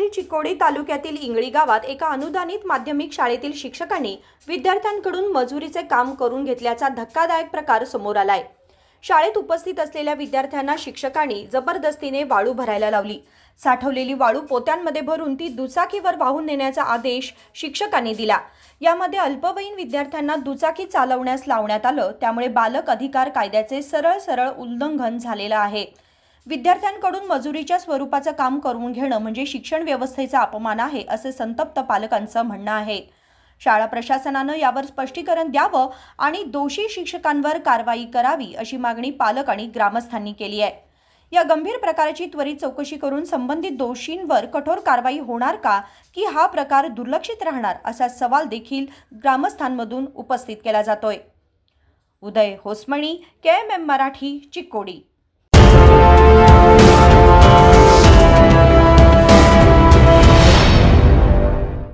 जिल्ह्यातील चिकोडी तालुक्यातील इंगळी गावात एका अनुदानित माध्यमिक शाळेतील शिक्षकांनी विद्यार्थ्यांकडून मजुरीचे काम करून घेतल्याचा धक्कादायक प्रकार समोर आलाय। शाळेत उपस्थित असलेल्या विद्यार्थ्यांना शिक्षकांनी जबरदस्तीने वाळू भरायला लावली। साठवलेली वाळू पोत्यांमध्ये भरून ती दुचाकीवर वाहून नेण्याचा आदेश शिक्षकांनी दिला। यामध्ये अल्पवयीन विद्यार्थ्यांना दुचाकी चालवण्यास लावण्यात आलं, त्यामुळे बालक अधिकार कायद्याचे सरळ उल्लंघन झालेलं आहे। विद्यार्थ्यांकडून मजुरीच्या स्वरूपाचं काम करून घेणं म्हणजे शिक्षण व्यवस्थेचा अपमान आहे, असे संतप्त पालकांचं म्हणणं आहे। शाळा प्रशासनानं यावर स्पष्टीकरण द्यावं आणि दोषी शिक्षकांवर कारवाई करावी अशी मागणी पालक आणि ग्रामस्थांनी केली आहे। या गंभीर प्रकाराची त्वरित चौकशी करून संबंधित दोषींवर कठोर कारवाई होणार का, की हा प्रकार दुर्लक्षित राहणार, असा सवाल देखील ग्रामस्थांमधून उपस्थित केला जातोय। उदय होसमणी, KMM मराठी, चिकोडी।